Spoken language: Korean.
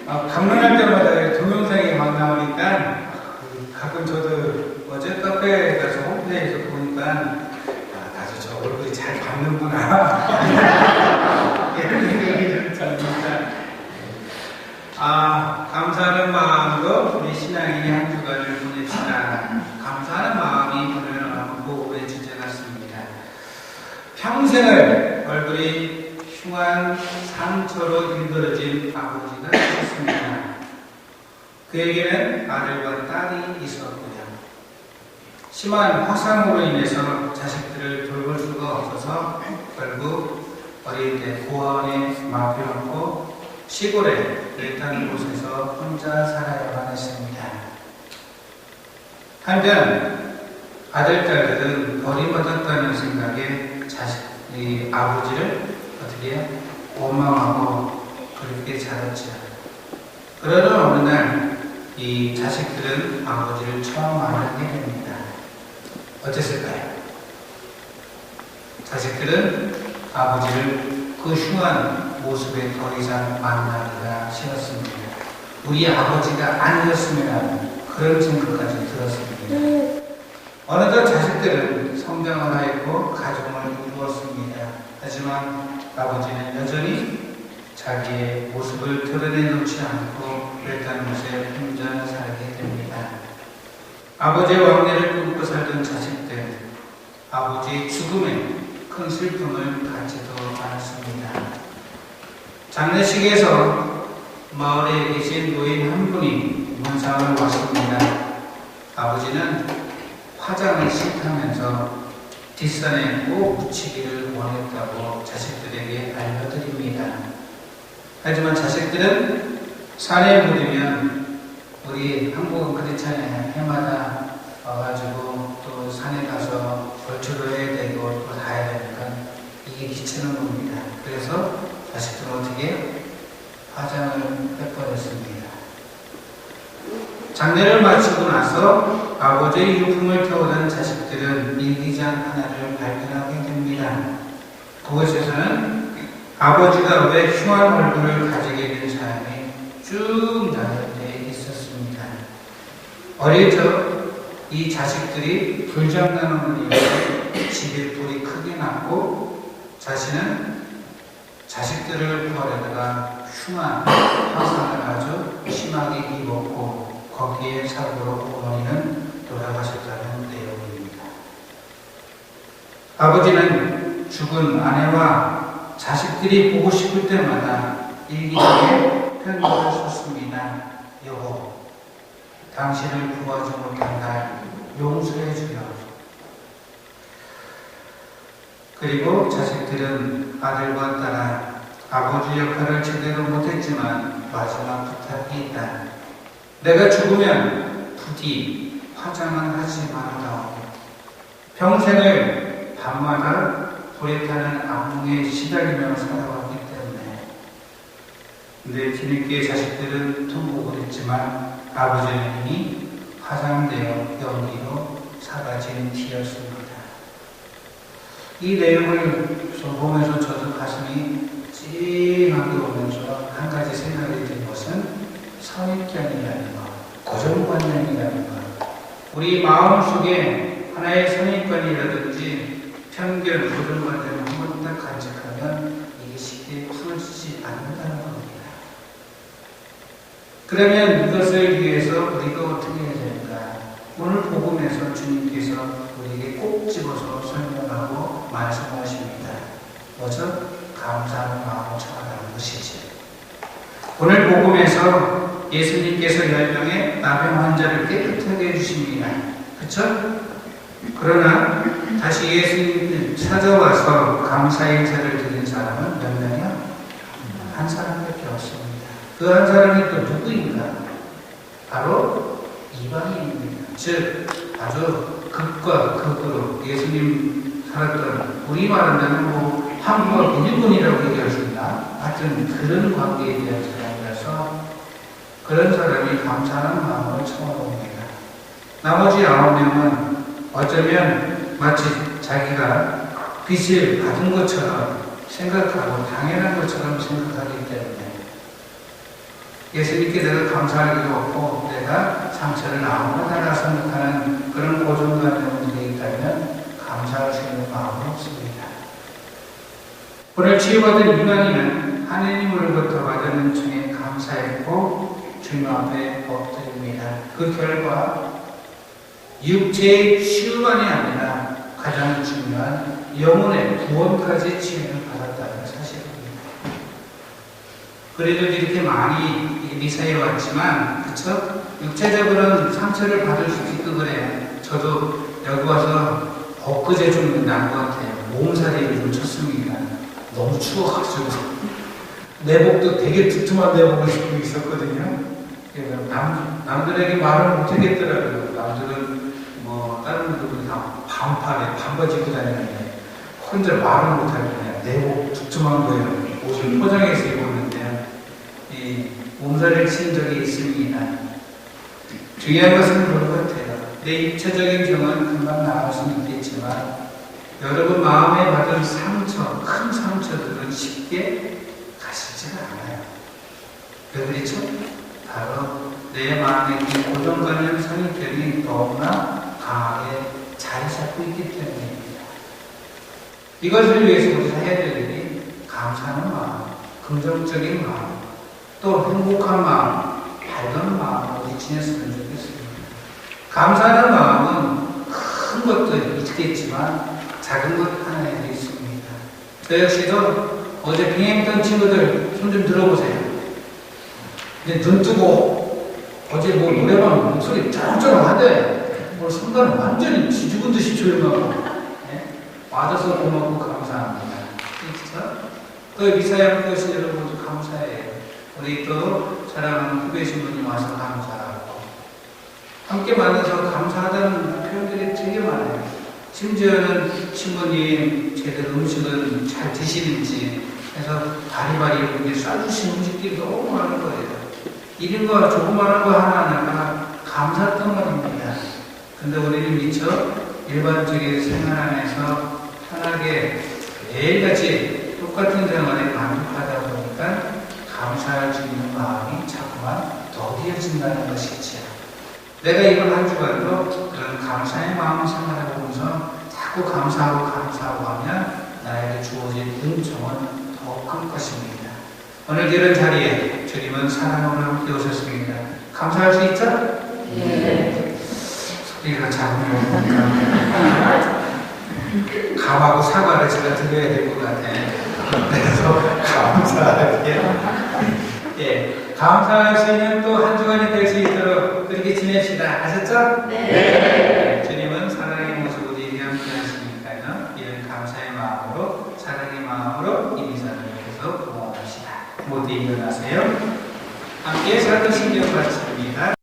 방문할 때마다 동영상이 막 나오니까 가끔 저도 어제 카페에 가서 홈페이지에서 보니까 다들 저 얼굴이 잘 받는구나 이런 생각이 듭니다. 감사하는 마음으로 우리 신앙인이 한 주간을 보냅시다. 감사하는 마음이 오늘 보고의 주제 같습니다. 평생을 얼굴이 흉한 상처로 일그러진 아버지가 있었습니다. 그에게는 아들과 딸이 있었고요. 심한 화상으로 인해서 자식들을 돌볼 수가 없어서 결국 어릴 때 고아원에 맡겨놓고 시골에 외딴 곳에서 혼자 살아야만 했습니다. 한편 아들, 딸들은 버림받았다는 생각에 아버지를 어떻게 원망하고 그렇게 자랐죠. 그러던 어느 날 이 자식들은 아버지를 처음 알게 됩니다. 어땠을까요? 자식들은 아버지를 그 흉한 모습에 더 이상 만나기가 싫었습니다. 우리 아버지가 아니었으면 하는 그런 생각까지 들었습니다. 어느덧 자식들은 성장을 하였고 가정을 이루었습니다. 하지만 아버지는 여전히 자기의 모습을 드러내놓지 않고 외딴 곳에 혼자 살게 됩니다. 아버지의 왕래를 꿈꿔 살던 자식들, 아버지의 죽음에 큰 슬픔을 갖지도 않았습니다. 장례식에서 마을에 계신 노인 한 분이 문상을 왔습니다. 아버지는 화장을 싫다면서 뒷산에 꼭 묻히기를 원했다고 자식들에게 알려드립니다. 하지만 자식들은 산에 묻으면 우리 한국은 그렇잖아요. 해마다 와가지고 또 산에 가서 벌초를 해야 되고 또 다 해야 되니까 이게 귀찮은 겁니다. 그래서 자식들은 어떻게 화장을 해버렸습니다. 장례를 마치고 나서 아버지의 유품을 태우던 자식들은 일기장 하나를 발견하게 됩니다. 그곳에서는 아버지가 왜 흉한 얼굴을 가지게 된 사람이 쭉 나열되어 있었습니다. 어릴 적 이 자식들이 불장난으로 인해 집에 불이 크게 났고 자신은 자식들을 구하려다가 흉한 화상을 아주 심하게 입었고 거기에 사고로 어머니는 돌아가셨다는 내용입니다. 아버지는 죽은 아내와 자식들이 보고 싶을 때마다 일기장에 편지를 썼습니다. 여보, 당신을 구하지 못한 날 용서해 주려. 그리고 자식들은 아들과 딸아, 아버지 역할을 제대로 못했지만 마지막 부탁이 있다. 내가 죽으면 부디 화장은 하지 말아다오. 평생을 밤마다 불에 타는 악몽에 시달리며 살아왔기 때문에. 근데 뒤늦게 자식들은 통곡을 했지만 아버지는 이미 화장되어 연기로 사라진 뒤였습니다. 이 내용을 보면서 저도 가슴이 찡하게 오면서 한 가지 생각이 든 것은 선입견이라는 것, 고정관념이라는 것. 우리 마음속에 하나의 선입견이라든지 편견, 고정관념을 한 번 딱 간직하면 이게 쉽게 풀어지지 않는다는 겁니다. 그러면 이것을 위해서 우리가 어떻게 해야 될까? 오늘 복음에서 주님께서 우리에게 꼭 집어서 설명하고 말씀하십니다. 먼저 감사하는 마음을 전하는 것이지. 오늘 복음에서 예수님께서 10명의 나병 환자를 깨끗하게 해주십니다. 그렇죠? 그러나 다시 예수님을 찾아와서 감사 인사를 드린 사람은 몇 명이요? 한 사람밖에 없습니다. 그 한 사람이 또 누구인가? 바로 이방인입니다. 즉 아주 극과 극으로 예수님 살았던, 우리 말하면 한국과 일본이라고 얘기하십니다. 하여튼 그런 관계에 대한 사람이라서 그런 사람이 감사하는 마음을 청하옵니다. 나머지 9명은 어쩌면 마치 자기가 빚을 받은 것처럼 생각하고 당연한 것처럼 생각하기 때문에 예수님께 내가 감사할 일이 없고 내가 상처를 아무거나 생각하는 그런 고정관념들이 있다면 감사할 수 있는 마음은 없습니다. 오늘 치유받은 이방인은 하느님으로부터 받은 은총에 감사했고 주님 앞에 엎드립니다. 그 결과 육체의 치유만이 아니라 가장 중요한 영혼의 구원까지 치유를 받았다는 사실입니다. 그래도 이렇게 많이 미사에 왔지만, 그쵸? 육체적으로는 상처를 받을 수 있고 그래요. 저도 여기 와서 엊그제 좀 난 것 같아요. 몸살이 좀 쳤습니다. 너무 추워가지고. 내복도 되게 두툼한 내복을 입고 있었거든요. 그래서 남들에게 말을 못하겠더라고요. 남들은 뭐, 다른 분들은 다 반팔에 반바지 입고 다니는데, 혼자 말을 못하겠네요. 내복 두툼한 거예요. 옷을 포장해서 입었는데, 이 몸살을 친 적이 있습니다. 중요한 것은 그런 것 같아요. 내 육체적인 병은 금방 나을 수는 있겠지만 여러분 마음에 받은 상처, 큰 상처들은 쉽게 가시지가 않아요. 왜 그렇죠? 바로 내 마음에 고정관념 선입견이 너무나 강하게 자리 잡고 있기 때문입니다. 이것을 위해서 우리가 해야 될 일이 감사하는 마음, 긍정적인 마음, 또 행복한 마음, 밝은 마음으로 지냈으면 좋겠습니다. 감사하는 마음은 큰 것도 있겠지만 작은 것 하나에도 있습니다. 저 역시도 어제 빙행했던 친구들 손 좀 들어보세요. 근데 눈 뜨고 어제 뭐 노래방 목소리 쩌렁쩌렁하대. 뭐 순간 완전히 죽은 듯이 조용하고 와줘서 고맙고 감사합니다. 그렇죠? 또 미사에 함께 오신 여러분도 감사해요. 우리 또 사랑하는 후배 신부님 와서 감사하고 함께 만나서 감사하다는 표현들이 되게 많아요. 심지어는 신부님 제대로 음식은 잘 드시는지 해서 바리바리 이렇게 싸주신 음식들이 너무 많은 거예요. 이런 거 조그마한 거 하나하나가 감사덩어리입니다. 근데 우리는 미처 일반적인 생활 안에서 편하게 매일같이 똑같은 생활에 만족하다 보니까 감사할 수 있는 마음이 자꾸만 더디어진다는 것이지요. 내가 이번 한 주간도 그런 감사의 마음을 생활해보면서 자꾸 감사하고 하면 나에게 주어진 은총은 더 클 것입니다. 오늘 이런 자리에 주님은 사랑으로 함께 오셨습니다. 감사할 수 있죠? 네. 소리가 작은 거니까 감하고 사과를 제가 드려야 될 것 같아요. 그래서 감사하게 감사할 수 있는 또 한 주간이 될 수 있도록 그렇게 지냅시다. 아셨죠? 네. 주님은 사랑의 모습으로 우리에게 함께 하시니까요. 이런 감사의 마음으로 사랑의 마음으로 이 미사를 계속 공헌합시다. 모두 일어나세요. 함께 사도 신경 바칩니다.